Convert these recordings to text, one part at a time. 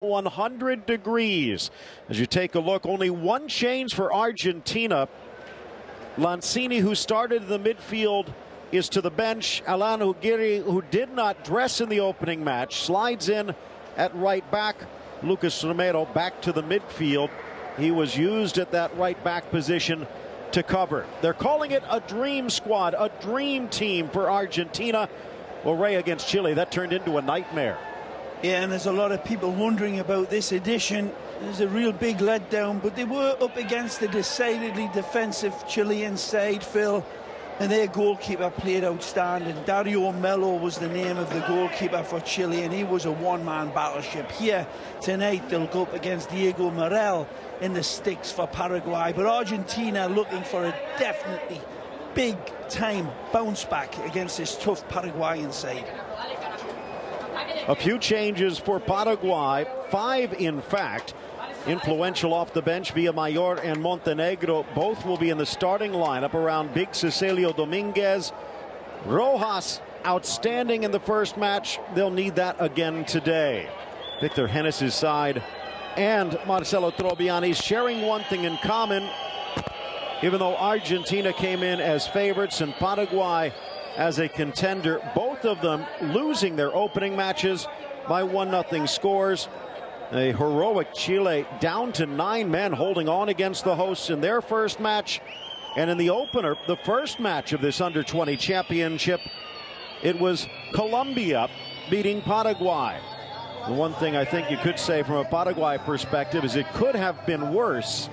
100 degrees. As you take a look, only one change for Argentina. Lanzini, who started in the midfield, is to the bench. Alan Ugiri, who did not dress in the opening match, slides in at right back. Lucas Romero back to the midfield. He was used at that right back position to cover. They're calling it a dream squad, a dream team for Argentina. Well, Ray, against Chile, that turned into a nightmare. Yeah, and there's a lot of people wondering about this edition. There's a real big letdown, but they were up against a decidedly defensive Chilean side, Phil, and their goalkeeper played outstanding. Dario Melo was the name of the goalkeeper for Chile, and he was a one-man battleship. Here tonight they'll go up against Diego Morel in the sticks for Paraguay, but Argentina looking for a definitely big-time bounce back against this tough Paraguayan side. A few changes for Paraguay, 5 in fact. Influential off the bench, Villamayor and Montenegro. Both will be in the starting lineup around big Cecilio Dominguez. Rojas, outstanding in the first match. They'll need that again today. Victor Hennes' side and Marcelo Troviani sharing one thing in common. Even though Argentina came in as favorites and Paraguay as a contender, both of them losing their opening matches by 1-0 scores. A heroic Chile down to 9 men holding on against the hosts in their first match. And in the opener, the first match of this under-20 championship, it was Colombia beating Paraguay. The one thing I think you could say from a Paraguay perspective is it could have been worse.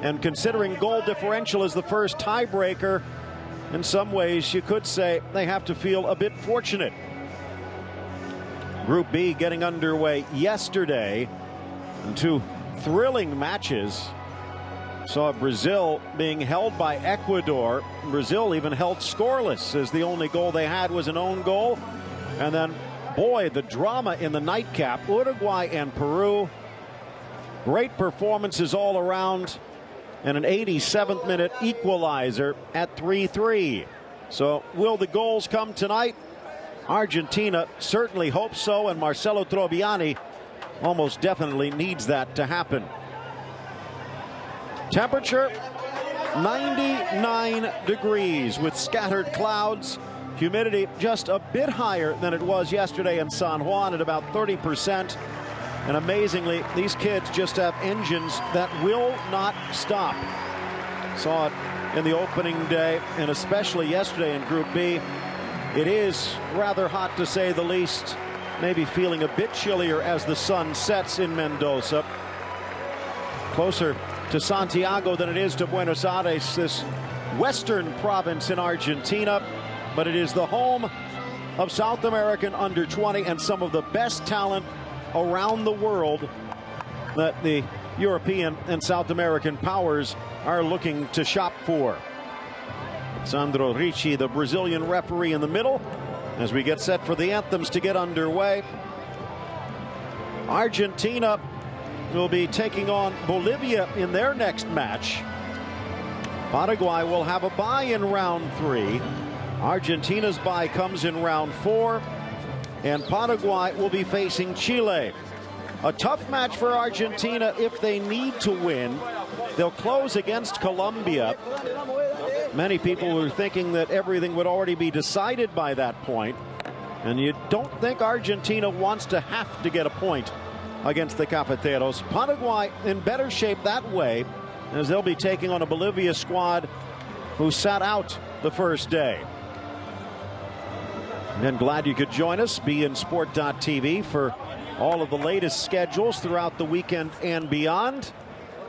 And considering goal differential is the first tiebreaker, in some ways you could say they have to feel a bit fortunate. Group B getting underway yesterday, and 2 thrilling matches. Saw Brazil being held by Ecuador. Brazil even held scoreless, as the only goal they had was an own goal. And then, boy, the drama in the nightcap, Uruguay and Peru. Great performances all around, and an 87th minute equalizer at 3-3. So will the goals come tonight? Argentina certainly hopes so, and Marcelo Troviani almost definitely needs that to happen. Temperature 99 degrees with scattered clouds. Humidity just a bit higher than it was yesterday in San Juan at about 30%. And amazingly, these kids just have engines that will not stop. Saw it in the opening day and especially yesterday in Group B. It is rather hot, to say the least. Maybe feeling a bit chillier as the sun sets in Mendoza. Closer to Santiago than it is to Buenos Aires, this western province in Argentina. But it is the home of South American under-20 and some of the best talent around the world that the European and South American powers are looking to shop for. Sandro Ricci, the Brazilian referee, in the middle as we get set for the anthems to get underway. Argentina will be taking on Bolivia in their next match. Paraguay will have a bye in round 3. Argentina's bye comes in round 4. And Paraguay will be facing Chile. A tough match for Argentina if they need to win. They'll close against Colombia. Many people were thinking that everything would already be decided by that point. And you don't think Argentina wants to have to get a point against the Cafeteros. Paraguay in better shape that way, as they'll be taking on a Bolivia squad who sat out the first day. And glad you could join us, beinsport.tv, for all of the latest schedules throughout the weekend and beyond.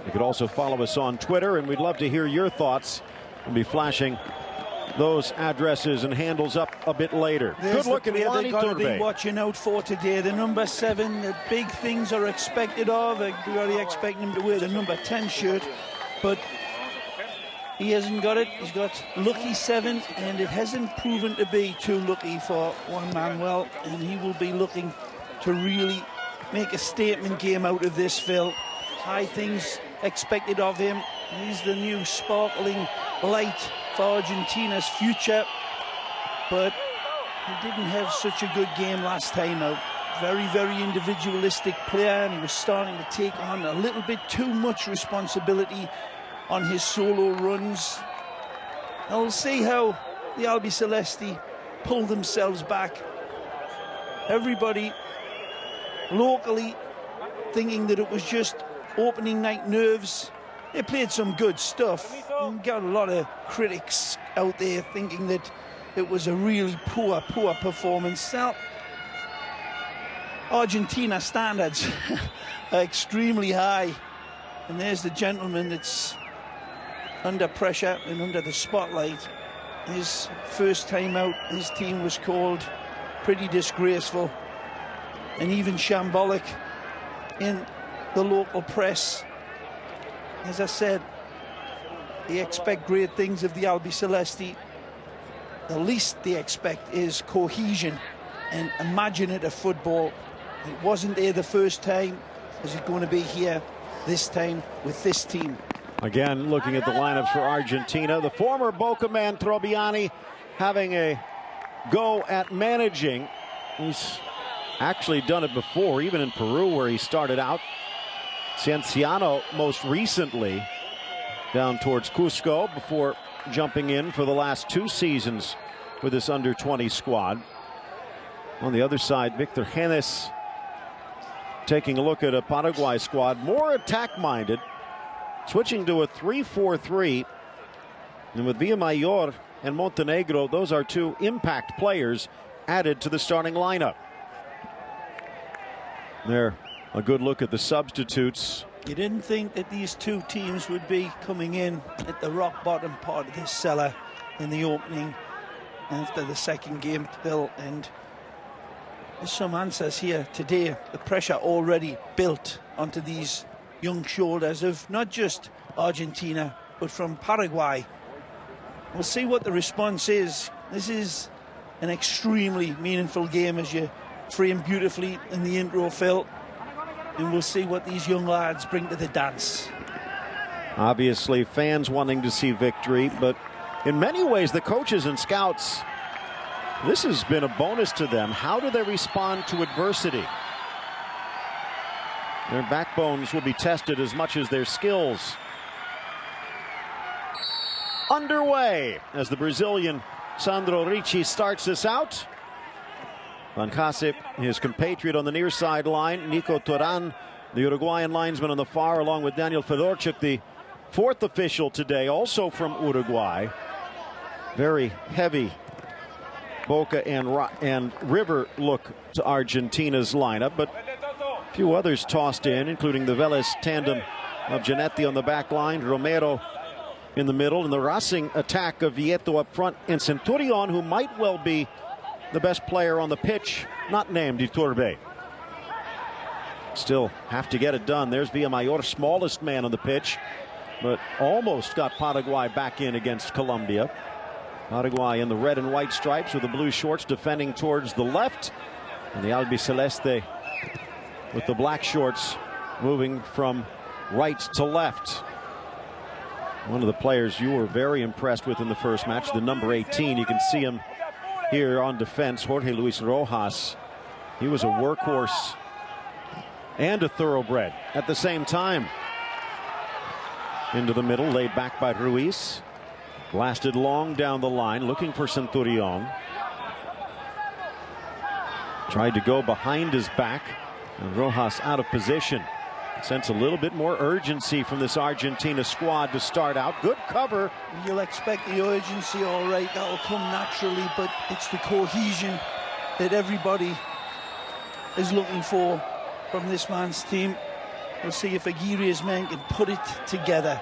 You could also follow us on Twitter, and we'd love to hear your thoughts. We'll be flashing those addresses and handles up a bit later. There's good looking Juan Iturbe. They've got to be watching out for today. The number 7, the big things are expected of. We're already expecting him to wear the number 10 shirt, but he hasn't got it. He's got lucky 7, and it hasn't proven to be too lucky for Juan Manuel, and he will be looking to really make a statement game out of this, Phil. High things expected of him. He's the new sparkling light for Argentina's future, but he didn't have such a good game last time out. very, very individualistic player, and he was starting to take on a little bit too much responsibility on his solo runs. And we'll see how the Albi Celesti pull themselves back. Everybody locally thinking that it was just opening night nerves. They played some good stuff and got a lot of critics out there thinking that it was a really poor performance. Now, Argentina standards are extremely high, and there's the gentleman that's under pressure and under the spotlight. His first time out, his team was called pretty disgraceful and even shambolic in the local press. As I said, they expect great things of the Albi Celesti. The least they expect is cohesion and imaginative football. It wasn't there the first time. Is it going to be here this time with this team? Again, looking at the lineups for Argentina, the former Boca man Troviani having a go at managing. He's actually done it before, even in Peru where he started out. Cienciano most recently down towards Cusco before jumping in for the last 2 seasons with this under-20 squad. On the other side, Victor Genes taking a look at a Paraguay squad, more attack-minded, switching to a 3-4-3. And with Villamayor and Montenegro, those are 2 impact players added to the starting lineup. There, a good look at the substitutes. You didn't think that these 2 teams would be coming in at the rock bottom part of this cellar in the opening after the second game, Phil, and there's some answers here today. The pressure already built onto these young shoulders of not just Argentina but from Paraguay. We'll see what the response is. This is an extremely meaningful game, as you framed beautifully in the intro, Phil, and we'll see what these young lads bring to the dance. Obviously fans wanting to see victory, but in many ways the coaches and scouts, this has been a bonus to them. How do they respond to adversity? Their backbones will be tested as much as their skills. Underway as the Brazilian Sandro Ricci starts this out. Van Case, his compatriot on the near sideline. Nico Turan, the Uruguayan linesman on the far, along with Daniel Fedorchuk, the 4th official today, also from Uruguay. Very heavy Boca and River look to Argentina's lineup, but a few others tossed in, including the Vélez tandem of Giannetti on the back line, Romero in the middle, and the Racing attack of Vieto up front, and Centurion, who might well be the best player on the pitch, not named Iturbe. Still have to get it done. There's Villamayor, smallest man on the pitch, but almost got Paraguay back in against Colombia. Paraguay in the red and white stripes with the blue shorts, defending towards the left, and the Albi Celeste with the black shorts moving from right to left. One of the players you were very impressed with in the first match, the number 18. You can see him here on defense, Jorge Luis Rojas. He was a workhorse and a thoroughbred at the same time. Into the middle, laid back by Ruiz. Blasted long down the line, looking for Centurion. Tried to go behind his back, and Rojas out of position. Sense a little bit more urgency from this Argentina squad to start out. Good cover. You'll expect the urgency, all right, that'll come naturally, but it's the cohesion that everybody is looking for from this man's team. We'll see if Aguirre's men can put it together.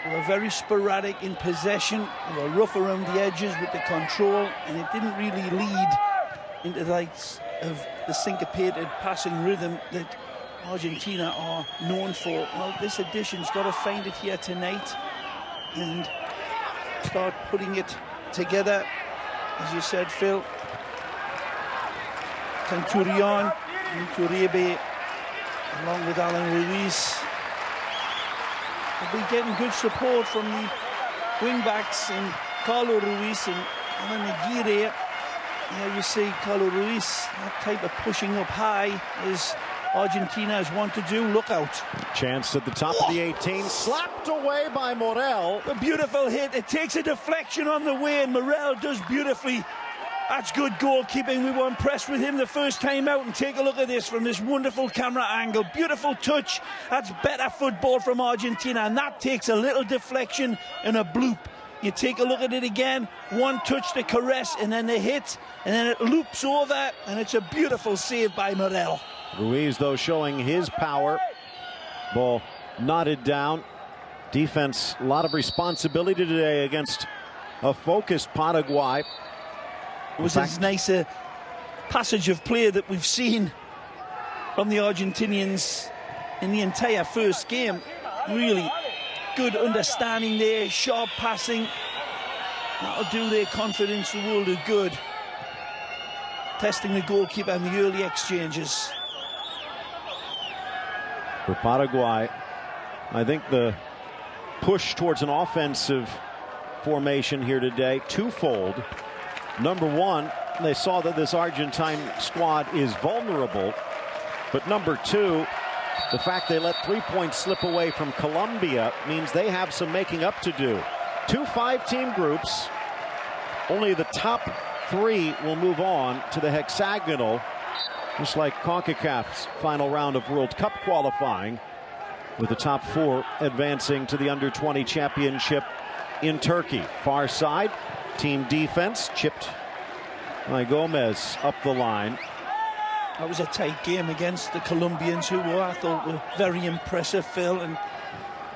They were very sporadic in possession. They were rough around the edges with the control, and it didn't really lead into the likes of the syncopated passing rhythm that Argentina are known for. Well, this edition's got to find it here tonight and start putting it together. As you said, Phil, Centurion, Iturbe, along with Alan Ruiz, will be getting good support from the wing-backs in Carlo Ruiz and Alan Aguirre. Yeah, you see Carlos Ruiz, that type of pushing up high is Argentina is want to do. Look out. Chance at the top of the 18, slapped away by Morel. A beautiful hit. It takes a deflection on the way, and Morel does beautifully. That's good goalkeeping. We were impressed with him the first time out, and take a look at this from this wonderful camera angle. Beautiful touch. That's better football from Argentina, and that takes a little deflection and a bloop. You take a look at it again, one touch to caress, and then the hit, and then it loops over, and it's a beautiful save by Morel. Ruiz, though, showing his power. Ball knotted down. Defense, a lot of responsibility today against a focused Paraguay. It was as nice a passage of play that we've seen from the Argentinians in the entire first game. Really good understanding there, sharp passing. That'll do their confidence the world of good. Testing the goalkeeper in the early exchanges. For Paraguay, I think the push towards an offensive formation here today, twofold. Number one, they saw that this Argentine squad is vulnerable. But number two, the fact they let 3 points slip away from Colombia means they have some making up to do. 2 5-team groups. Only the top 3 will move on to the hexagonal, just like CONCACAF's final round of World Cup qualifying, with the top 4 advancing to the Under-20 championship in Turkey. Far side, team defense, chipped by Gomez up the line. That was a tight game against the Colombians, who I thought were very impressive, Phil. And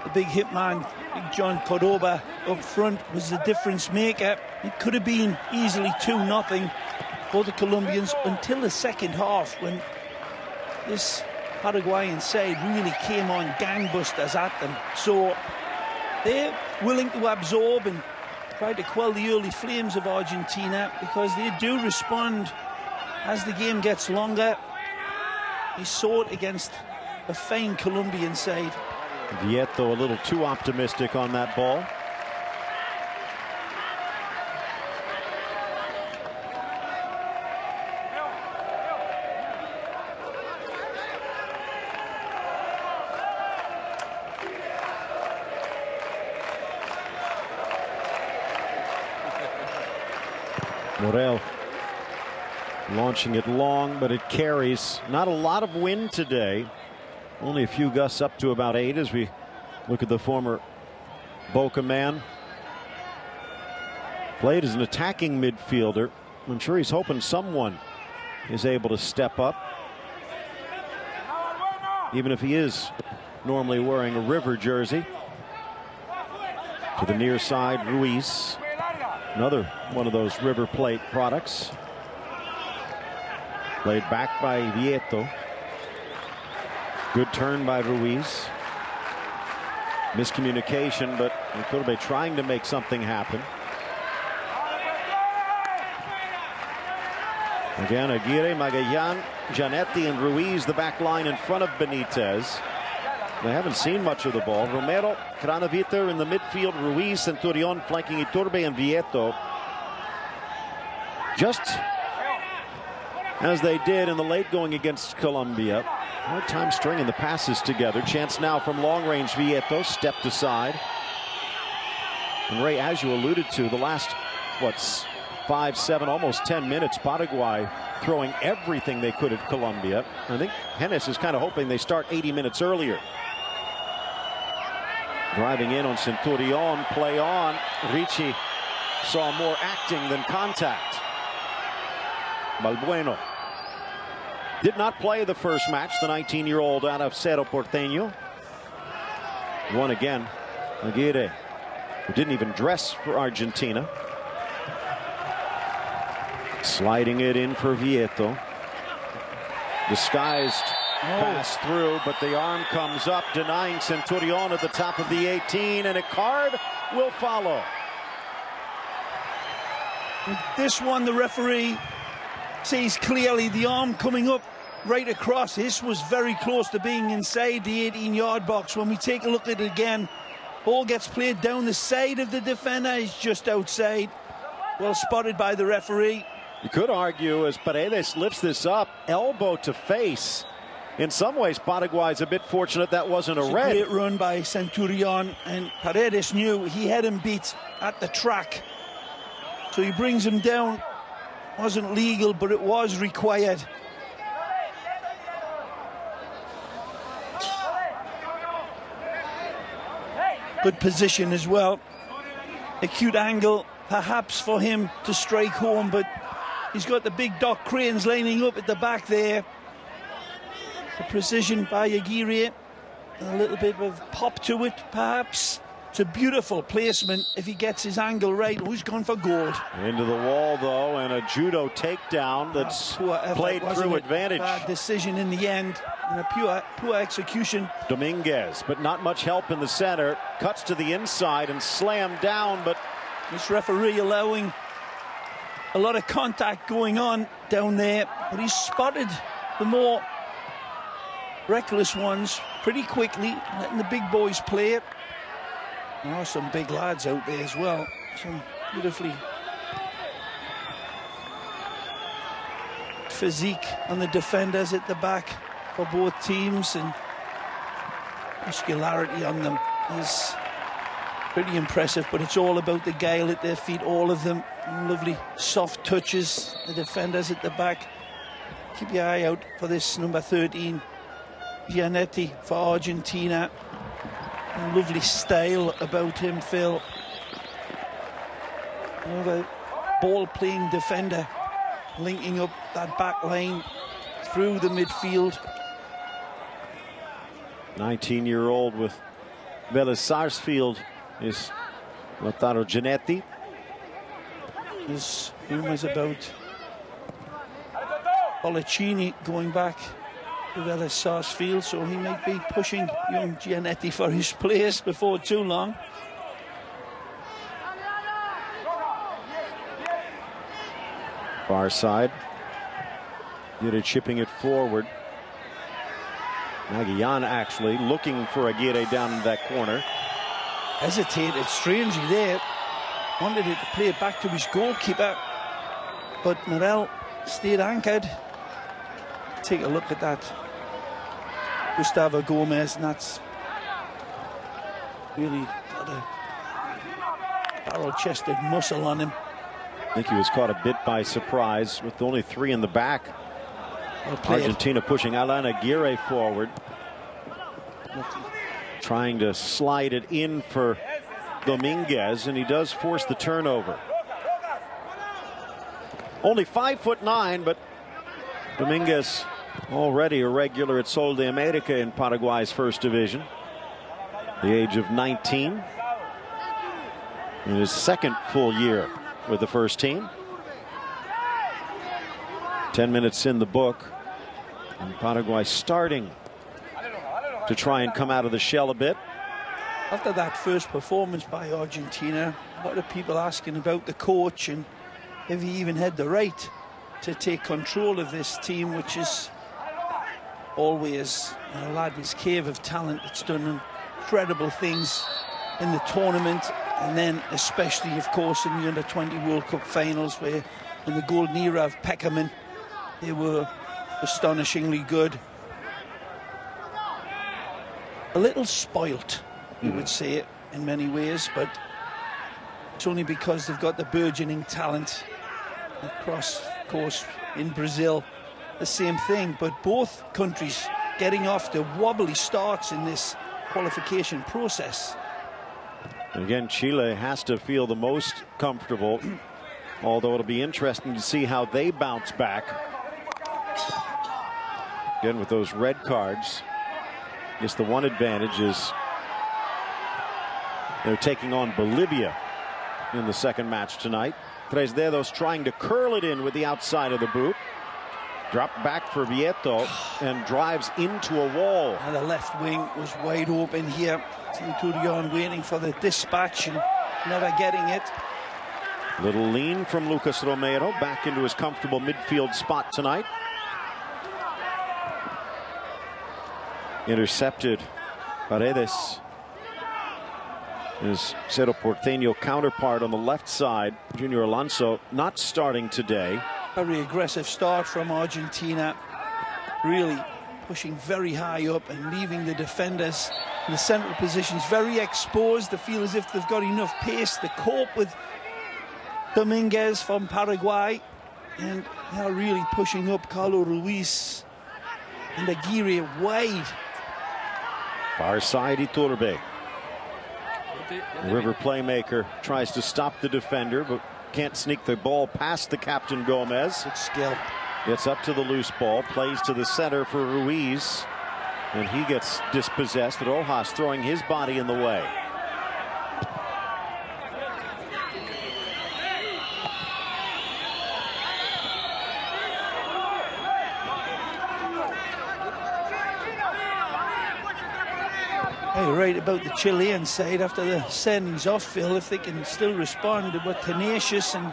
the big hitman, Big John Cordoba, up front was the difference maker. It could have been easily 2-0 for the Colombians until the second half, when this Paraguayan side really came on gangbusters at them. So they're willing to absorb and try to quell the early flames of Argentina, because they do respond as the game gets longer. He saw it against a fine Colombian side. Vieto a little too optimistic on that ball. Morel launching it long, but it carries. Not a lot of wind today. Only a few gusts up to about 8 as we look at the former Boca man. Played as an attacking midfielder. I'm sure he's hoping someone is able to step up, even if he is normally wearing a River jersey. To the near side, Ruiz. Another one of those River Plate products. Played back by Vieto. Good turn by Ruiz. Miscommunication, but Iturbe trying to make something happen. Again, Aguirre, Magallan, Giannetti, and Ruiz, the back line in front of Benitez. They haven't seen much of the ball. Romero, Cranaviter in the midfield, Ruiz, Centurion flanking Iturbe and Vieto. Just as they did in the late going against Colombia. Hard time stringing the passes together. Chance now from long range. Vieto stepped aside. And Ray, as you alluded to, the last, 5, 7, almost 10 minutes, Paraguay throwing everything they could at Colombia. I think Hennes is kind of hoping they start 80 minutes earlier. Driving in on Centurion, play on. Ricci saw more acting than contact. Balbueno did not play the first match, the 19-year-old out of Cerro Porteño. Won again. Aguirre, who didn't even dress for Argentina. Sliding it in for Vieto. Disguised pass through, but the arm comes up, denying Centurion at the top of the 18, and a card will follow. This one, the referee sees clearly the arm coming up right across. This was very close to being inside the 18-yard box. When we take a look at it again, ball gets played down the side of the defender. He's just outside. Well spotted by the referee. You could argue as Paredes lifts this up, elbow to face. In some ways, Paraguay's a bit fortunate that wasn't a red. Great run by Centurion, and Paredes knew he had him beat at the track. So he brings him down. Wasn't legal, but it was required. Good position as well. Acute angle, perhaps, for him to strike home, but he's got the big Doc Cranes lining up at the back there. The precision by Aguirre, a little bit of pop to it, perhaps. It's a beautiful placement if he gets his angle right. Who's gone for gold? Into the wall, though, and a judo takedown that's played through advantage. Bad decision in the end, and a poor execution. Dominguez, but not much help in the center. Cuts to the inside and slammed down, but this referee allowing a lot of contact going on down there, but he's spotted the more reckless ones pretty quickly, letting the big boys play it. There are some big lads out there as well. Some beautifully physique on the defenders at the back for both teams, and muscularity on them is pretty impressive, but it's all about the guile at their feet, all of them. Lovely soft touches, the defenders at the back. Keep your eye out for this number 13, Giannetti, for Argentina. Lovely style about him, Phil. Another ball-playing defender, linking up that back line through the midfield. 19-year-old with Vélez Sarsfield is Lautaro Giannetti. There's rumours about Policini going back to Vélez Sarsfield, so he might be pushing young Giannetti for his place before too long. Far side. Aguirre chipping it forward. Maguillan actually looking for Aguirre down in that corner. Hesitated strangely there. Wanted it to play it back to his goalkeeper, but Morel stayed anchored. Take a look at that. Gustavo Gomez, and that's really got a barrel-chested muscle on him. I think he was caught a bit by surprise with only 3 in the back. Argentina pushing Alan Aguirre forward, trying to slide it in for Dominguez, and he does force the turnover. Only 5'9", but Dominguez already a regular at Sol de America in Paraguay's first division. The age of 19. In his second full year with the first team. 10 minutes in the book. And Paraguay starting to try and come out of the shell a bit. After that first performance by Argentina, a lot of people asking about the coach and if he even had the right to take control of this team, which is always Aladdin's cave of talent. It's done incredible things in the tournament, and then especially, of course, in the Under-20 World Cup finals, where in the golden era of Peckerman, they were astonishingly good. A little spoilt, you would say it, in many ways, but it's only because they've got the burgeoning talent across, of course, in Brazil. The same thing, but both countries getting off the wobbly starts in this qualification process. And again, Chile has to feel the most comfortable, although it'll be interesting to see how they bounce back. Again, with those red cards, I guess the one advantage is they're taking on Bolivia in the second match tonight. Tres Dedos trying to curl it in with the outside of the boot. Drop back for Vieto and drives into a wall. And the left wing was wide open here. Centurion waiting for the dispatch and never getting it. Little lean from Lucas Romero back into his comfortable midfield spot tonight. Intercepted Paredes. His Cerro Porteño counterpart on the left side, Junior Alonso, not starting today. Very aggressive start from Argentina, really pushing very high up and leaving the defenders in the central positions very exposed. They feel as if they've got enough pace to cope with Dominguez from Paraguay, and they're really pushing up Carlos Ruiz and Aguirre wide. Far side, Iturbe. River playmaker tries to stop the defender, but can't sneak the ball past the captain Gomez. Good skill. Gets up to the loose ball, plays to the center for Ruiz, and he gets dispossessed. Rojas throwing his body in the way. Hey, right about the Chilean side after the sendings off, Phil, if they can still respond, they were tenacious and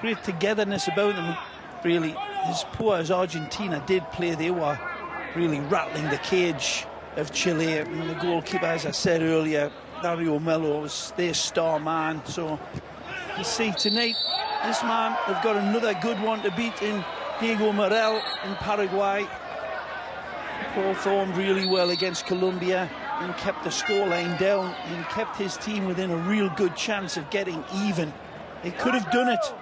great togetherness about them. Really, as poor as Argentina did play, they were really rattling the cage of Chile. And the goalkeeper, as I said earlier, Dario Melo, was their star man. So you see tonight, this man, they've got another good one to beat in Diego Morel in Paraguay. Performed really well against Colombia and kept the scoreline down and kept his team within a real good chance of getting even. They could have done it.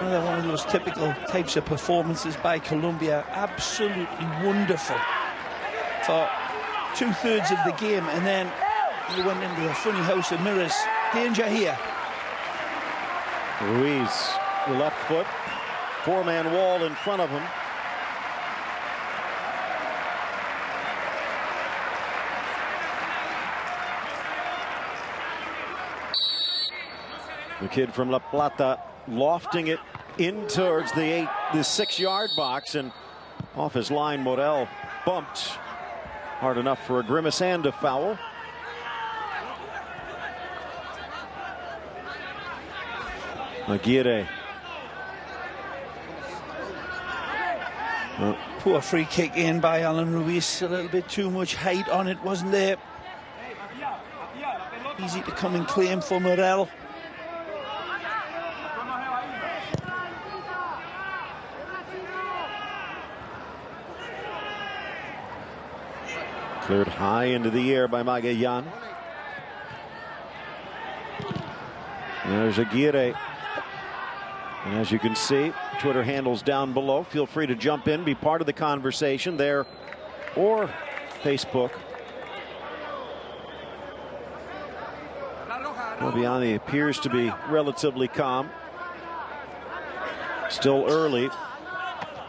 Another one of those typical types of performances by Colombia. Absolutely wonderful for 2/3 of the game, and then he went into the funny house of mirrors. Danger here. Ruiz, the left foot, four-man wall in front of him. The kid from La Plata lofting it in towards the 6-yard box, and off his line, Morel bumped hard enough for a grimace and a foul. Aguirre. Poor free kick in by Alan Ruiz. A little bit too much height on it, wasn't there? Easy to come and claim for Morel. Cleared high into the air by Magayan. There's Aguirre. And as you can see, Twitter handles down below. Feel free to jump in, be part of the conversation there, or Facebook. Obiani appears to be relatively calm. Still early,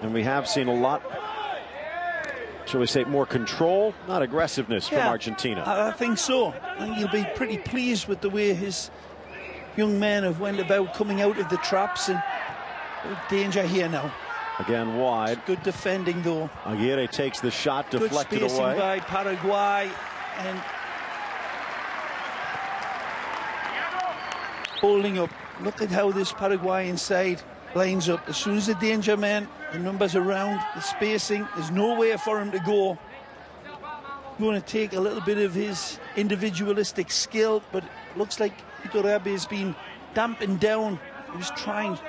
and we have seen a lot, shall we say, more control, not aggressiveness from Argentina. I think so. I think he'll be pretty pleased with the way his young men have went about coming out of the traps, and danger here now. Again wide. Good defending though. Aguirre takes the shot, deflected good spacing away by Paraguay, and holding up. Look at how this Paraguayan side lines up. As soon as the danger man, the numbers around, the spacing, there's nowhere for him to go. Going to take a little bit of his individualistic skill, but it looks like Iturbe has been dampened down. He was trying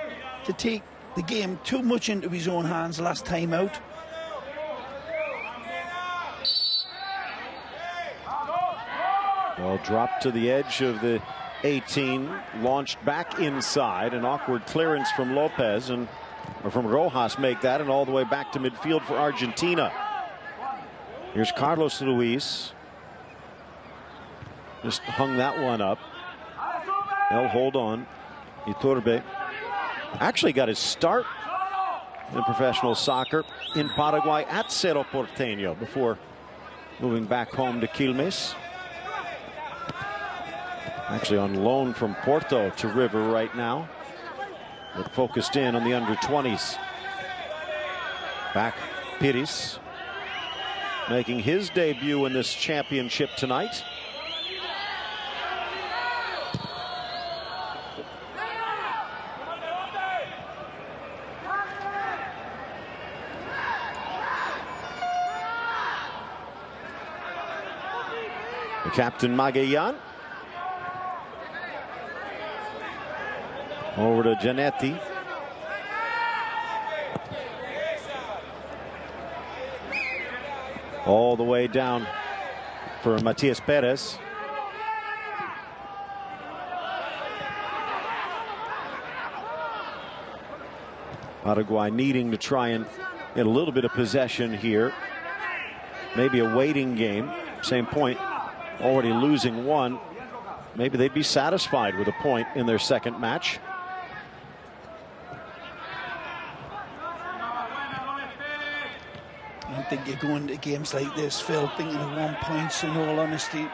to take the game too much into his own hands last time out. Well, dropped to the edge of the 18, launched back inside, an awkward clearance from Lopez, and or from Rojas make that, and all the way back to midfield for Argentina. Here's Carlos Ruiz. Just hung that one up. They'll hold on. Iturbe actually got his start in professional soccer in Paraguay at Cerro Porteño before moving back home to Quilmes. Actually on loan from Porto to River right now, but focused in on the under-20s. Back Pires, making his debut in this championship tonight. The captain Magayan. Over to Giannetti. All the way down for Matias Perez. Paraguay needing to try and get a little bit of possession here. Maybe a waiting game. Same point, already losing one. Maybe they'd be satisfied with a point in their second match. I don't think you go into games like this, Phil, thinking of 1 point. In all honesty,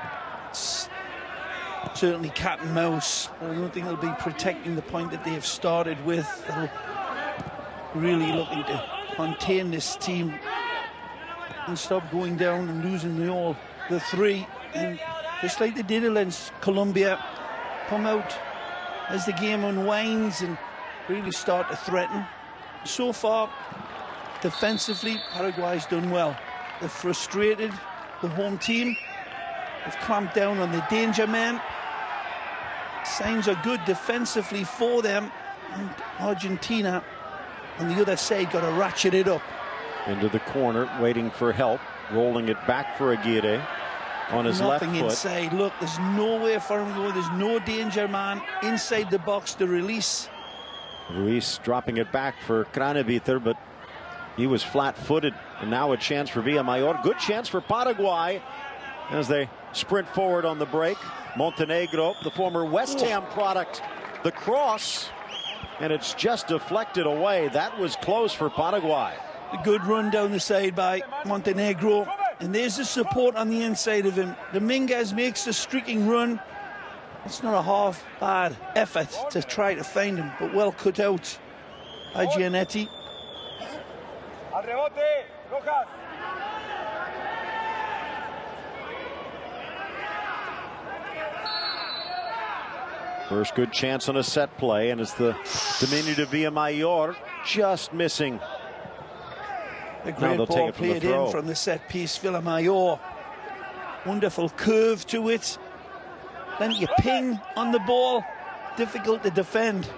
it's certainly cat and mouse. I don't think they'll be protecting the point that they have started with. They'll really looking to contain this team and stop going down and losing the three. And just like they did against Colombia, come out as the game unwinds and really start to threaten. So far, defensively, Paraguay's done well. They've frustrated the home team. They've clamped down on the danger men. Signs are good defensively for them. And Argentina on the other side got to ratchet it up. Into the corner, waiting for help. Rolling it back for Aguirre on his left foot. Nothing inside. Look, there's nowhere for him to go. There's no danger man inside the box to release. Ruiz dropping it back for Craneviter, but he was flat-footed. And now a chance for Villamayor. Good chance for Paraguay as they sprint forward on the break. Montenegro, the former West Ham product, the cross, and it's just deflected away. That was close for Paraguay. A good run down the side by Montenegro, and there's the support on the inside of him. Dominguez makes the streaking run. It's not a half bad effort to try to find him, but well cut out by Giannetti. First good chance on a set play, and it's the diminutive Villamayor just missing. A great ball played in from the set piece. Villamayor, wonderful curve to it. Then you ping on the ball, difficult to defend.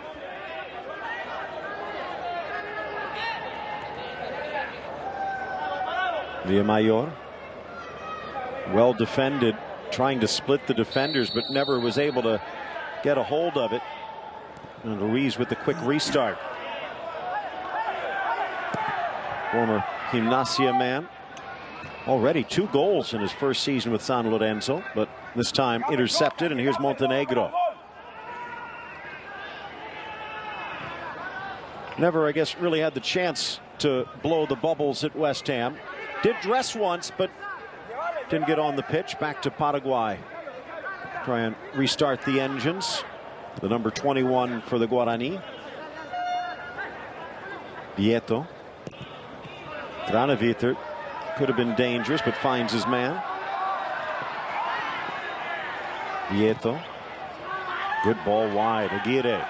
Villamayor, well defended, trying to split the defenders, but never was able to get a hold of it. And Ruiz with the quick restart. Former Gimnasia man. Already 2 goals in his first season with San Lorenzo, but this time intercepted, and here's Montenegro. Never, I guess, really had the chance to blow the bubbles at West Ham. Did dress once, but didn't get on the pitch. Back to Paraguay. Try and restart the engines. The number 21 for the Guarani. Vieto. Craneviter could have been dangerous, but finds his man. Vieto. Good ball wide. Aguirre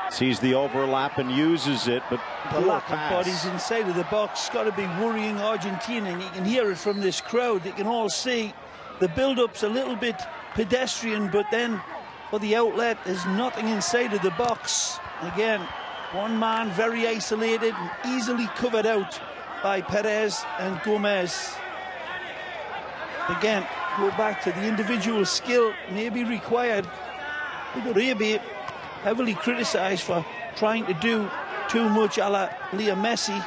sees the overlap and uses it, but the lack of bodies inside of the box got to be worrying Argentina, and you can hear it from this crowd. They can all see the build-up's a little bit pedestrian, but then for the outlet, there's nothing inside of the box. Again, one man very isolated and easily covered out by Perez and Gomez. Again, go back to the individual skill may be required. Uribe heavily criticised for trying to do too much a la Leo Messi.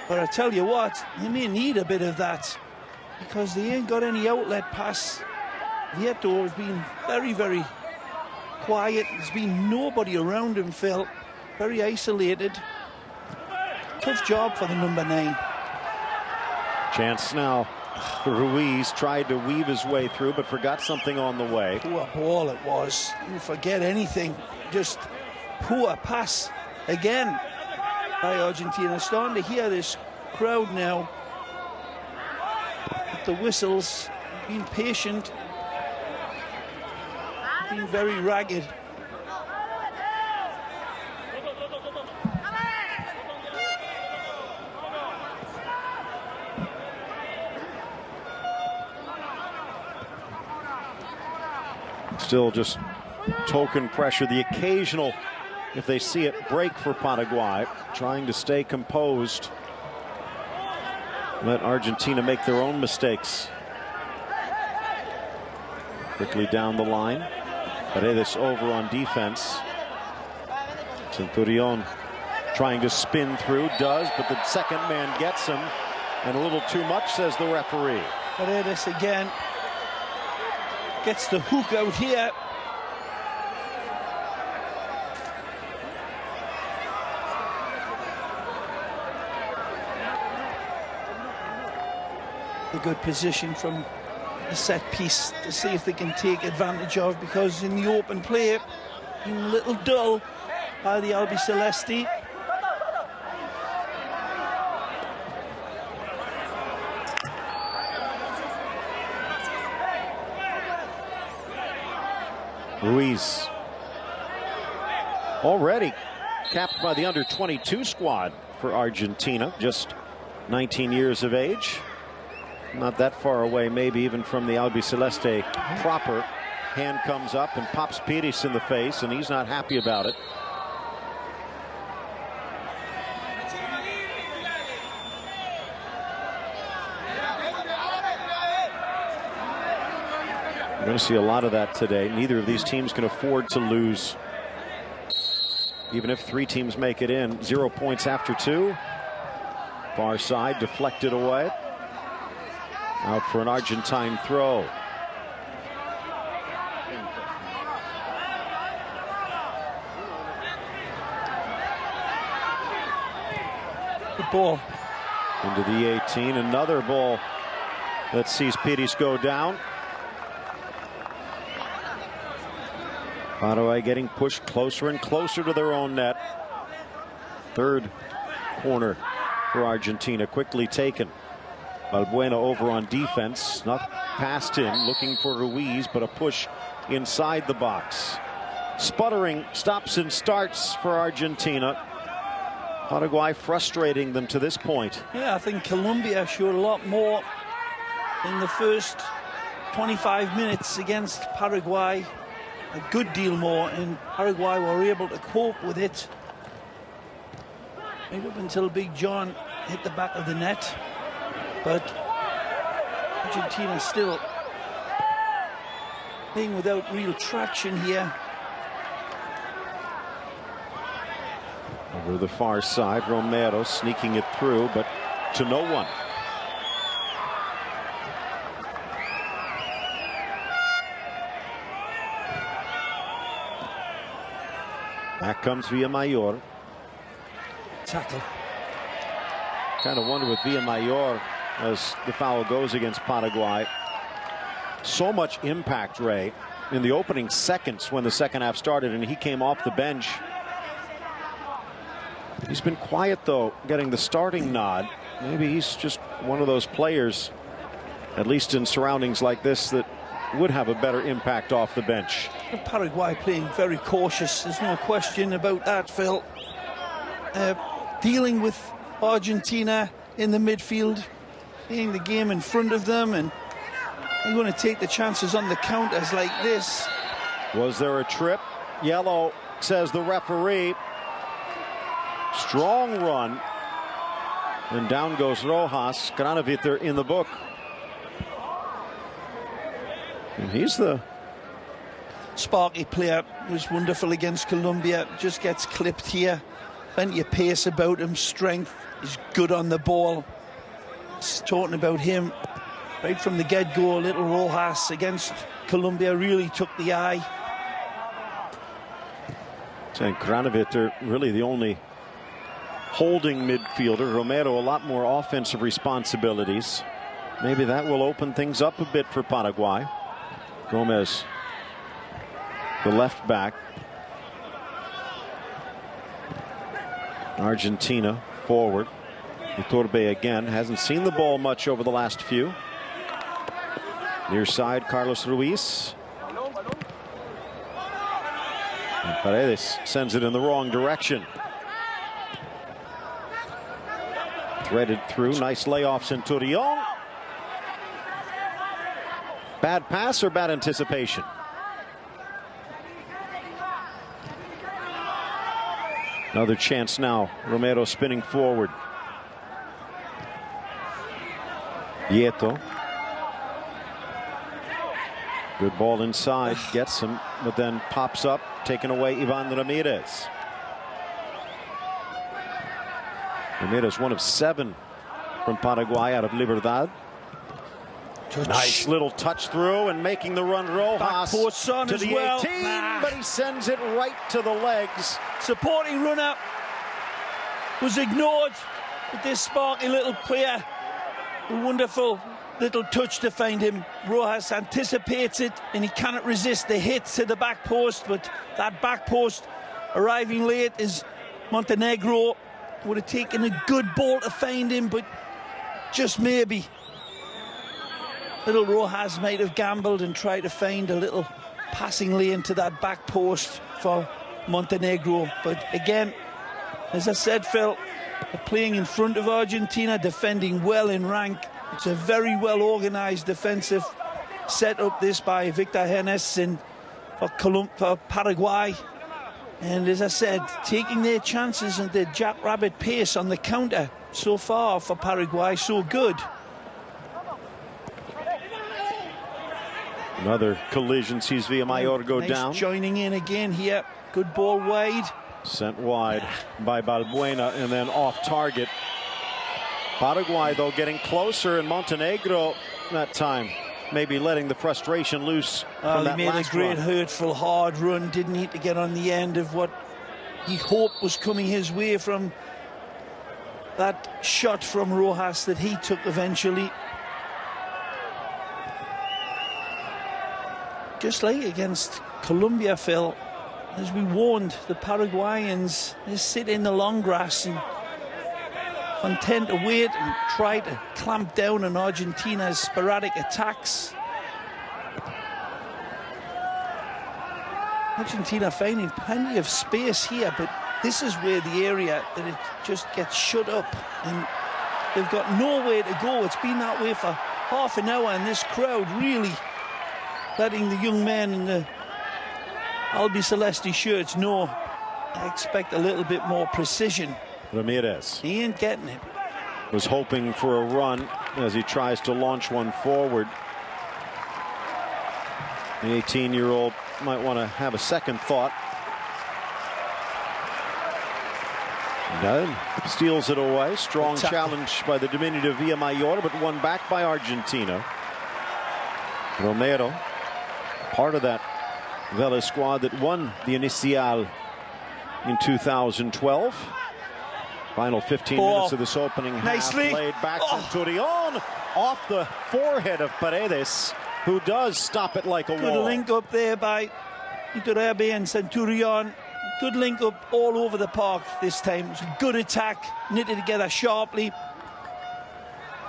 But I tell you what, they may need a bit of that, because they ain't got any outlet pass. Vieto has been very, very quiet. There's been nobody around him, Phil. Very isolated. Tough job for the number 9. Chance now. Ruiz tried to weave his way through, but forgot something on the way. Poor ball it was. You forget anything. Just poor pass again by Argentina. Starting to hear this crowd now. With the whistles, being patient, being very ragged. Still just token pressure, the occasional, if they see it, break for Paraguay, trying to stay composed. Let Argentina make their own mistakes. Quickly down the line. Paredes over on defense. Centurion trying to spin through, does, but the second man gets him. And a little too much, says the referee. Paredes again gets the hook out here. A good position from the set piece to see if they can take advantage of, because in the open play, a little dull by the Albiceleste. Ruiz already capped by the under-22 squad for Argentina, just 19 years of age. Not that far away, maybe even from the Albiceleste proper. Hand comes up and pops Pires in the face, and he's not happy about it. We're going to see a lot of that today. Neither of these teams can afford to lose. Even if three teams make it in, 0 points after 2. Far side deflected away. Out for an Argentine throw. Good ball. Into the 18. Another ball that sees Pires go down. Paraguay getting pushed closer and closer to their own net. Third corner for Argentina, quickly taken. Balbuena over on defense, not past him, looking for Ruiz, but a push inside the box. Sputtering stops and starts for Argentina. Paraguay frustrating them to this point. Yeah, I think Colombia showed a lot more in the first 25 minutes against Paraguay. A good deal more, and Paraguay were able to cope with it. Maybe up until Big John hit the back of the net. But Argentina still playing without real traction here. Over the far side, Romero sneaking it through, but to no one. Back comes Villamayor. Tackle. Kind of wonder with Villamayor, as the foul goes against Paraguay. So much impact, Ray, in the opening seconds when the second half started, and he came off the bench. He's been quiet, though, getting the starting nod. Maybe he's just one of those players, at least in surroundings like this, that would have a better impact off the bench. Paraguay playing very cautious. There's no question about that, Phil. Dealing with Argentina in the midfield, playing the game in front of them, and they're going to take the chances on the counters like this. Was there a trip? Yellow, says the referee. Strong run. And down goes Rojas. Granoviter in the book. And he's the sparky player, was wonderful against Colombia. Just gets clipped here. Plenty of pace about him, strength. He's good on the ball. Just talking about him right from the get-go. Little Rojas against Colombia really took the eye. And Granoviter really the only holding midfielder. Romero a lot more offensive responsibilities. Maybe that will open things up a bit for Paraguay. Gomez, the left back. Argentina forward. Iturbe again hasn't seen the ball much over the last few. Near side, Carlos Ruiz. And Paredes sends it in the wrong direction. Threaded through. Nice layoff, Centurion. Bad pass or bad anticipation? Another chance now. Romero spinning forward. Vieto. Good ball inside. Gets him, but then pops up. Taken away Ivan Ramirez. Ramirez, one of 7 from Paraguay out of Libertad. Nice little touch through and making the run. Rojas to the 18, but he sends it right to the legs. Supporting runner was ignored with this sparky little player. A wonderful little touch to find him. Rojas anticipates it and he cannot resist the hit to the back post, but that back post arriving late is Montenegro. Would have taken a good ball to find him, but just maybe. Little Rojas might have gambled and tried to find a little passing lane to that back post for Montenegro. But again, as I said, Phil, they're playing in front of Argentina, defending well in rank. It's a very well organised defensive setup, this by Victor Hennes and for Paraguay. And as I said, taking their chances and their jackrabbit pace on the counter so far for Paraguay, so good. Another collision sees Villamayor go down. Joining in again here. Good ball wide. Sent wide by Balbuena and then off target. Paraguay, though, getting closer, and Montenegro that time maybe letting the frustration loose from that last run. He made a great, run. hurtful, hard run. Didn't need to get on the end of what he hoped was coming his way from that shot from Rojas that he took eventually. Just like against Colombia, Phil, as we warned, the Paraguayans, they sit in the long grass and content to wait and try to clamp down on Argentina's sporadic attacks. Argentina finding plenty of space here, but this is where the area that it just gets shut up and they've got nowhere to go. It's been that way for half an hour, and this crowd really letting the young men in the Albiceleste shirts know. I expect a little bit more precision. Ramirez. He ain't getting it. Was hoping for a run as he tries to launch one forward. The 18-year-old might want to have a second thought. No, steals it away. Strong challenge by the diminutive Villamayor, but won back by Argentina. Romero, part of that Vélez squad that won the Inicial in 2012. Final 15 minutes of this opening half. Played back Centurion off the forehead of Paredes, who does stop it like a wall. Good link up there by Iturralde and Centurion. Good link up all over the park this time. It was a good attack, knitted together sharply.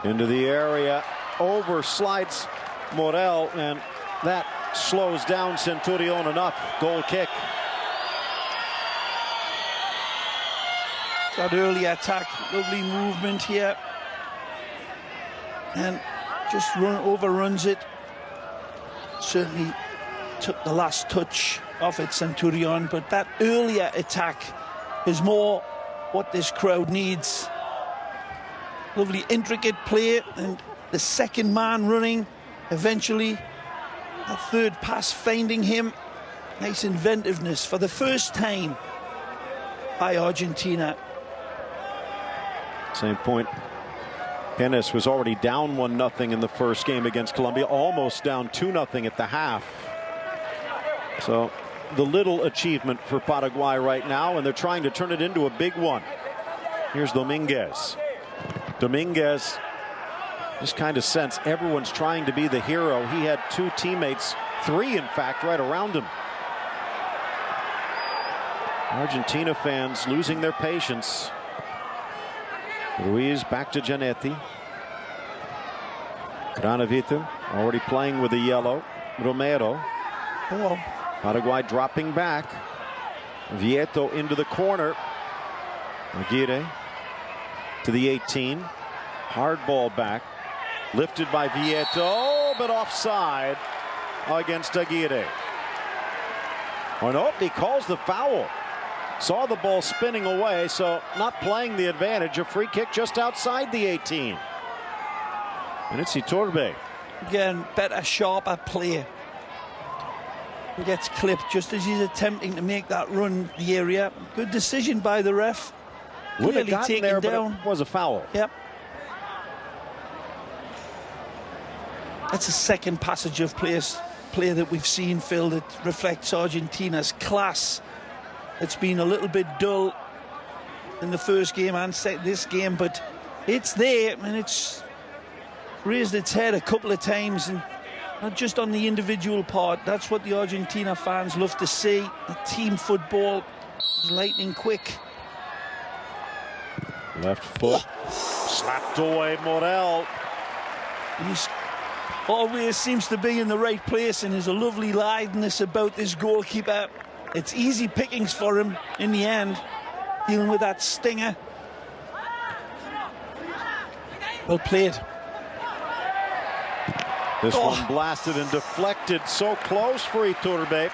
Into the area, over slides Morel, and that slows down Centurion enough. Goal kick. That early attack, lovely movement here. And just overruns it. Certainly took the last touch off it, Centurion, but that earlier attack is more what this crowd needs. Lovely intricate play, and the second man running, eventually a third pass finding him. Nice inventiveness for the first time by Argentina. Same point. Hennes was already down 1-0 in the first game against Colombia, almost down 2-0 at the half. So the little achievement for Paraguay right now, and they're trying to turn it into a big one. Here's Dominguez. Dominguez, just kind of sense everyone's trying to be the hero. He had 2 teammates, 3 in fact, right around him. Argentina fans losing their patience. Ruiz back to Giannetti. Granavito already playing with the yellow. Romero. Paraguay dropping back. Vieto into the corner. Aguirre to the 18. Hard ball back. Lifted by Vieto, but offside against Aguirre. Oh no, he calls the foul. Saw the ball spinning away, so not playing the advantage. A free kick just outside the 18. And it's Iturbe. Again, better, sharper play. He gets clipped just as he's attempting to make that run the area. Good decision by the ref. Would have Clearly gotten taken there, down. but it was a foul. Yep. That's the second passage of play that we've seen, Phil, that reflects Argentina's class. It's been a little bit dull in the first game and this game, but it's there and it's raised its head a couple of times, and not just on the individual part. That's what the Argentina fans love to see. The team football is lightning quick. Left foot slapped away. Morel. He's always seems to be in the right place, and there's a lovely liveliness about this goalkeeper. It's easy pickings for him in the end, dealing with that stinger. Well played. This one blasted and deflected, so close for Iturbe.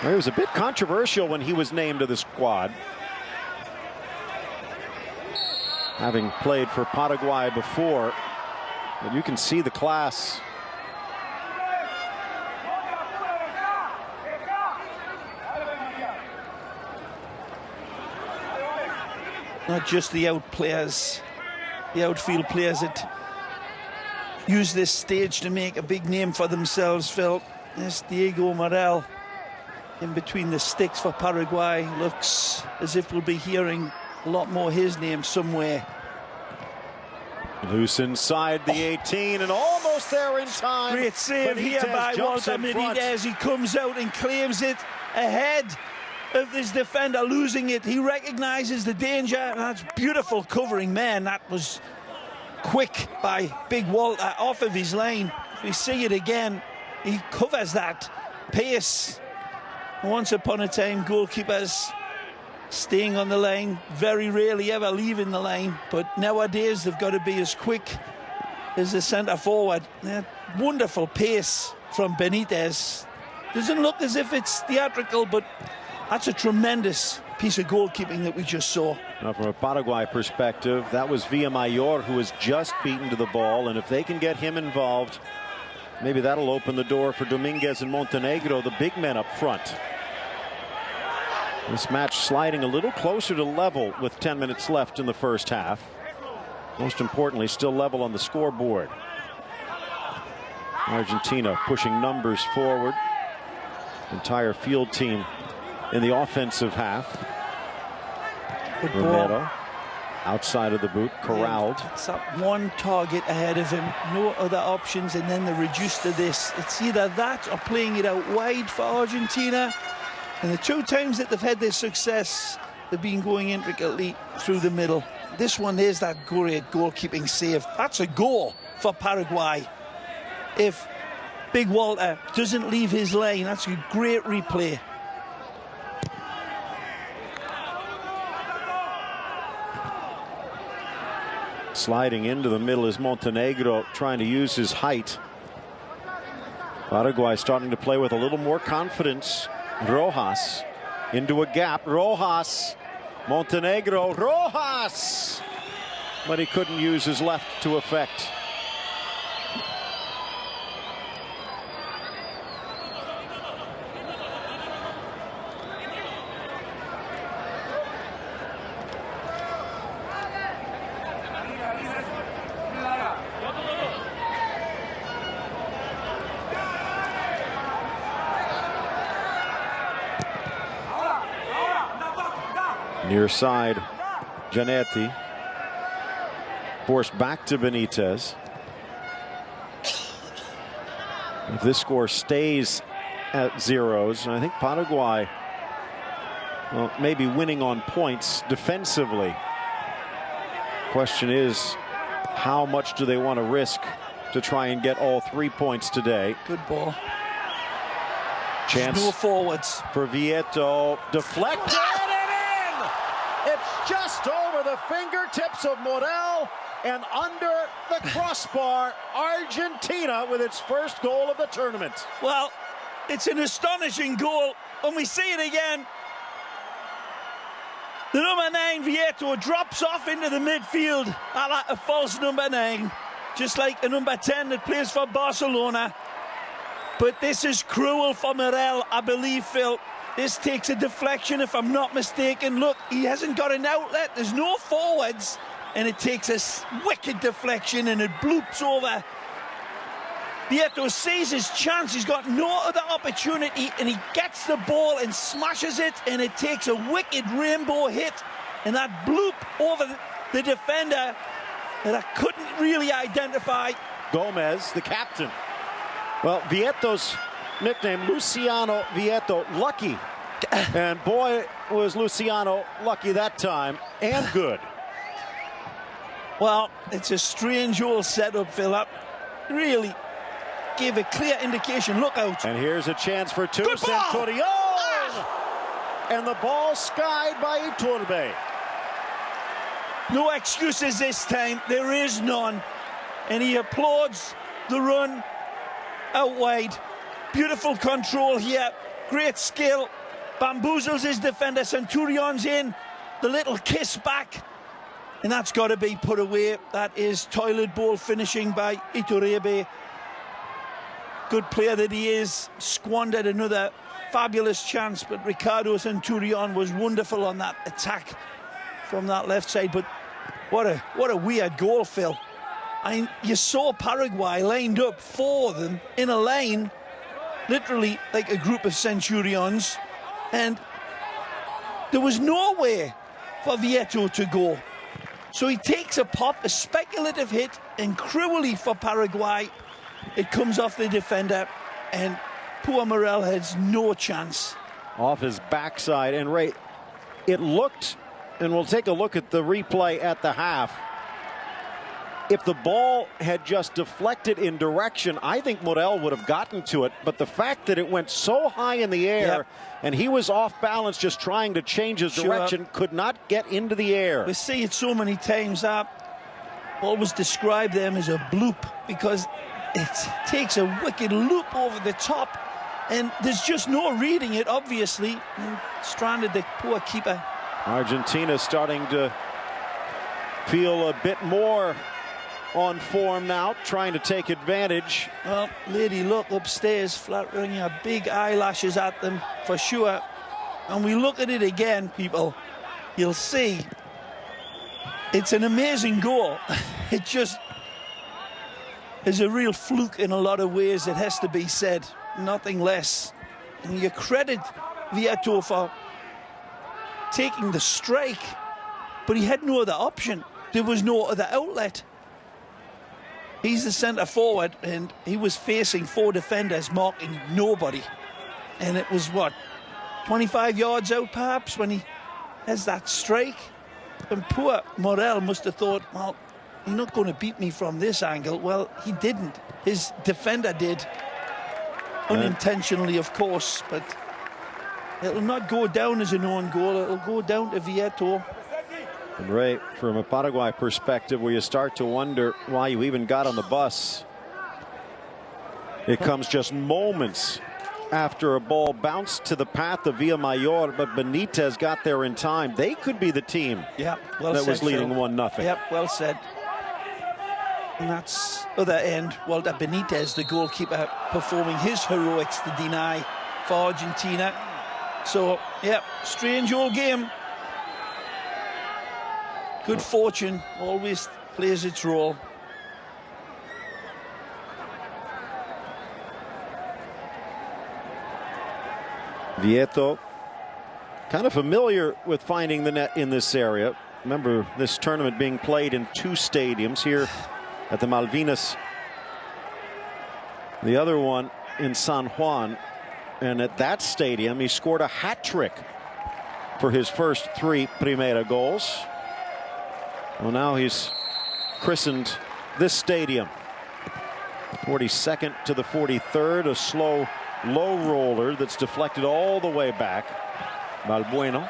Well, he was a bit controversial when he was named to the squad, having played for Paraguay before. But you can see the class. Not just the outfield players that use this stage to make a big name for themselves, Phil. There's Diego Morel in between the sticks for Paraguay. Looks as if we'll be hearing a lot more his name somewhere. Loose inside the 18 and almost there in time. Great save here by Walter Benitez. He comes out and claims it ahead of this defender losing it. He recognizes the danger, and that's beautiful covering, man. That was quick by Big Walter off of his line. If we see it again, he covers that pace. Once upon a time, goalkeepers staying on the line, very rarely ever leaving the line, but nowadays they've got to be as quick as the centre forward. Wonderful pace from Benitez. Doesn't look as if it's theatrical, but that's a tremendous piece of goalkeeping that we just saw. Now, from a Paraguay perspective, that was Villamayor who was just beaten to the ball, and if they can get him involved, maybe that'll open the door for Dominguez and Montenegro, the big men up front. This match sliding a little closer to level with 10 minutes left in the first half. Most importantly, still level on the scoreboard. Argentina pushing numbers forward. Entire field team in the offensive half. Romero outside of the boot, corralled. It's up one target ahead of him, no other options, and then they're reduced to this. It's either that or playing it out wide for Argentina. And the two times that they've had their success, they've been going intricately through the middle. This one, there's that great goalkeeping save. That's a goal for Paraguay. If Big Walter doesn't leave his lane, that's a great replay. Sliding into the middle is Montenegro, trying to use his height. Paraguay starting to play with a little more confidence. Rojas into a gap. Rojas, Montenegro, Rojas! But he couldn't use his left to effect. Near side, Giannetti forced back to Benitez. If this score stays at zeros, and I think Paraguay, well, maybe winning on points defensively. Question is, how much do they want to risk to try and get all 3 points today? Good ball. Chance no forwards for Vieto, deflected. It's just over the fingertips of Morel and under the crossbar. Argentina with its first goal of the tournament. Well, It's an astonishing goal. When we see it again, the number 9, Vieto, drops off into the midfield like a false number 9, just like a number 10 that plays for Barcelona. But this is cruel for Morel, I believe, Phil. This takes a deflection, if I'm not mistaken. Look, he hasn't got an outlet. There's no forwards. And it takes a wicked deflection and it bloops over. Vieto sees his chance. He's got no other opportunity. And he gets the ball and smashes it. And it takes a wicked rainbow hit. And that bloop over the defender that I couldn't really identify. Gomez, the captain. Well, Vieto's nickname, Luciano Vieto, lucky. And boy, was Luciano lucky that time, and good. Well, it's a strange old setup, Philip. Really gave a clear indication. Look out. And here's a chance for two. Good ball. Centurion! And the ball skied by Iturbe. No excuses this time. There is none. And he applauds the run out wide. Beautiful control here. Great skill. Bamboozles his defender. Centurion's in. The little kiss back. And that's got to be put away. That is toilet bowl finishing by Iturbe. Good player that he is. Squandered another fabulous chance. But Ricardo Centurion was wonderful on that attack from that left side. But what a weird goal, Phil. I mean, you saw Paraguay lined up, 4 of them in a line, literally like a group of centurions, and there was nowhere for Vieto to go. So he takes a pop, a speculative hit, and cruelly for Paraguay, it comes off the defender, and poor Morel has no chance. Off his backside, and Ray, it looked, and we'll take a look at the replay at the half. If the ball had just deflected in direction, I think Morel would have gotten to it. But the fact that it went so high in the air, and he was off balance just trying to change his direction, could not get into the air. We see it so many times. I always describe them as a bloop because it takes a wicked loop over the top. And there's just no reading it, obviously. And stranded the poor keeper. Argentina starting to feel a bit more on form now, trying to take advantage. Well, lady, look upstairs, flattering her big eyelashes at them for sure. And we look at it again, people, you'll see it's an amazing goal. It just is a real fluke in a lot of ways, it has to be said, nothing less. And you credit Vieto for taking the strike, but he had no other option. There was no other outlet. He's the centre forward, and he was facing 4 defenders, marking nobody. And it was, what, 25 yards out, perhaps, when he has that strike? And poor Morel must have thought, well, you're not going to beat me from this angle. Well, he didn't. His defender did. Unintentionally, of course, but it'll not go down as an own goal. It'll go down to Vieto. And Ray, from a Paraguay perspective, where you start to wonder why you even got on the bus, it comes just moments after a ball bounced to the path of Villamayor, but Benitez got there in time. They could be the team that was leading 1-0. Yep, well said. And that's other end, Walter Benitez, the goalkeeper, performing his heroics to deny for Argentina. So, yeah, strange old game. Good fortune always plays its role. Vieto, kind of familiar with finding the net in this area. Remember this tournament being played in 2 stadiums, here at the Malvinas, the other one in San Juan. And at that stadium, he scored a hat-trick for his first 3 Primera goals. Well, now he's christened this stadium. 42nd to the 43rd, a slow, low roller that's deflected all the way back. Balbuena.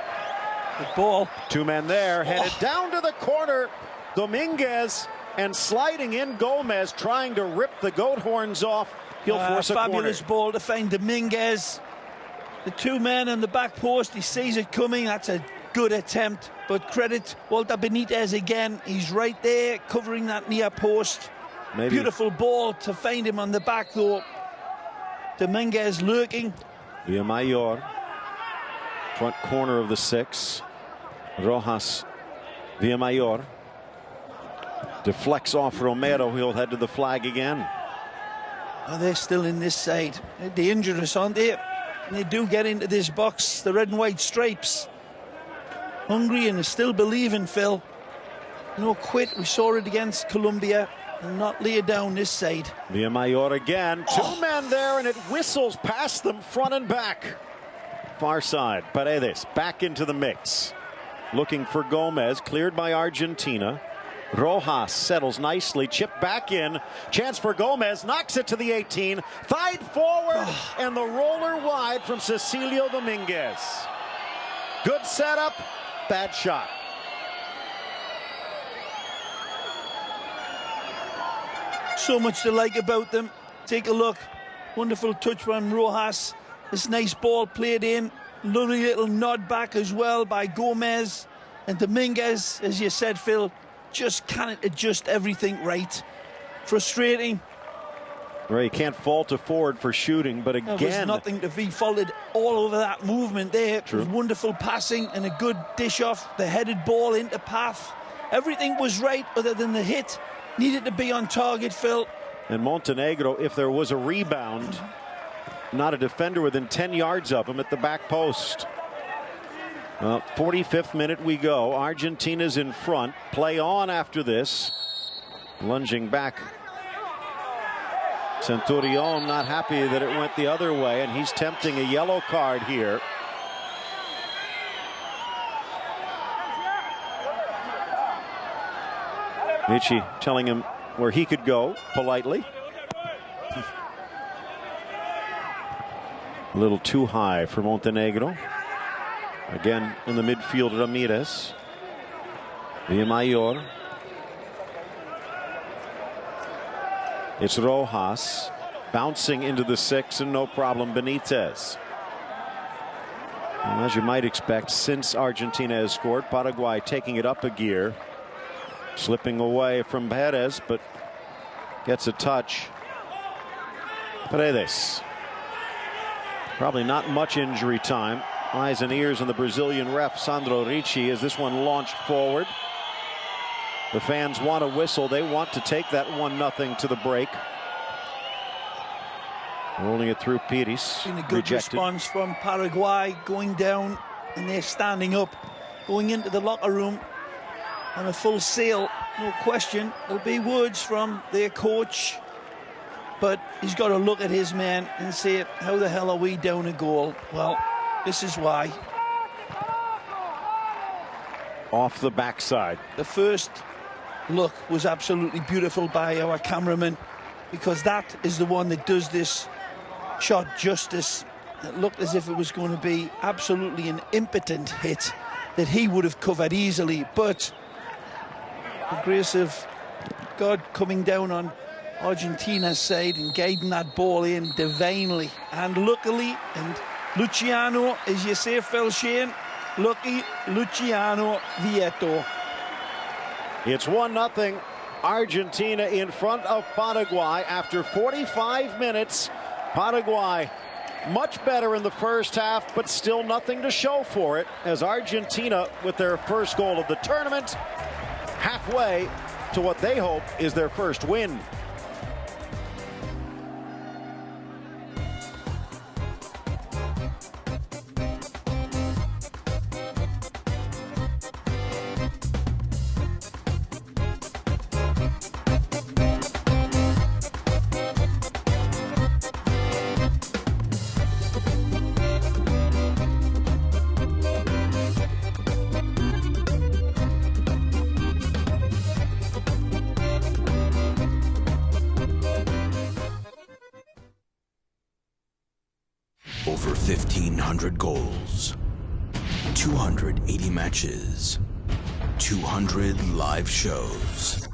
Good ball. 2 men there, headed down to the corner. Dominguez, and sliding in Gomez, trying to rip the goat horns off He'll force a fabulous corner. ball to find Dominguez. The two men on the back post, he sees it coming. That's a good attempt, but credit Walter Benitez again. He's right there covering that near post. Maybe. Beautiful ball to find him on the back though. Dominguez lurking. Villamayor, front corner of the 6. Rojas, Villamayor deflects off Romero. He'll head to the flag again. Oh, they're still in this side. They're dangerous, aren't they? And they do get into this box, the red and white stripes. Hungry and still believing, Phil. No quit. We saw it against Colombia. And not lay down this side. Villamayor again. Two men there, and it whistles past them front and back. Far side. Paredes back into the mix. Looking for Gomez. Cleared by Argentina. Rojas settles nicely. Chip back in. Chance for Gomez. Knocks it to the 18. Thigh forward. And the roller wide from Cecilio Dominguez. Good setup. Bad shot. So much to like about them. Take a look. Wonderful touch from Rojas. This nice ball played in. Lovely little nod back as well by Gomez. And Dominguez, as you said, Phil, just can't adjust everything right. Frustrating. Well, you can't fault a forward for shooting, but again... There was nothing to be faulted all over that movement there. True. It was wonderful passing and a good dish off. The headed ball into path. Everything was right other than the hit. Needed to be on target, Phil. And Montenegro, if there was a rebound, not a defender within 10 yards of him at the back post. Well, 45th minute we go. Argentina's in front. Play on after this. Lunging back. Centurion not happy that it went the other way, and he's tempting a yellow card here. Michi telling him where he could go politely. A little too high for Montenegro. Again in the midfield, Ramirez. Villamayor. It's Rojas bouncing into the 6, and no problem, Benitez. And as you might expect, since Argentina has scored, Paraguay taking it up a gear. Slipping away from Perez, but gets a touch. Paredes. Probably not much injury time. Eyes and ears on the Brazilian ref, Sandro Ricci, as this one launched forward. The fans want a whistle. They want to take that 1-0 to the break. Rolling it through Pires. Been a good response from Paraguay, going down, and they're standing up, going into the locker room on a full sail. No question. There'll be words from their coach, but he's got to look at his man and say, how the hell are we down a goal? Well, this is why. Off the backside. The first look was absolutely beautiful by our cameraman, because that is the one that does this shot justice. It looked as if it was going to be absolutely an impotent hit that he would have covered easily, but the grace of God coming down on Argentina's side and guiding that ball in divinely. And luckily, and Luciano, as you say, Phil Shane, lucky Luciano Vieto. It's 1-0. Argentina in front of Paraguay after 45 minutes. Paraguay much better in the first half, but still nothing to show for it, as Argentina, with their first goal of the tournament, halfway to what they hope is their first win. Over 1,500 goals, 280 matches, 200 live shows.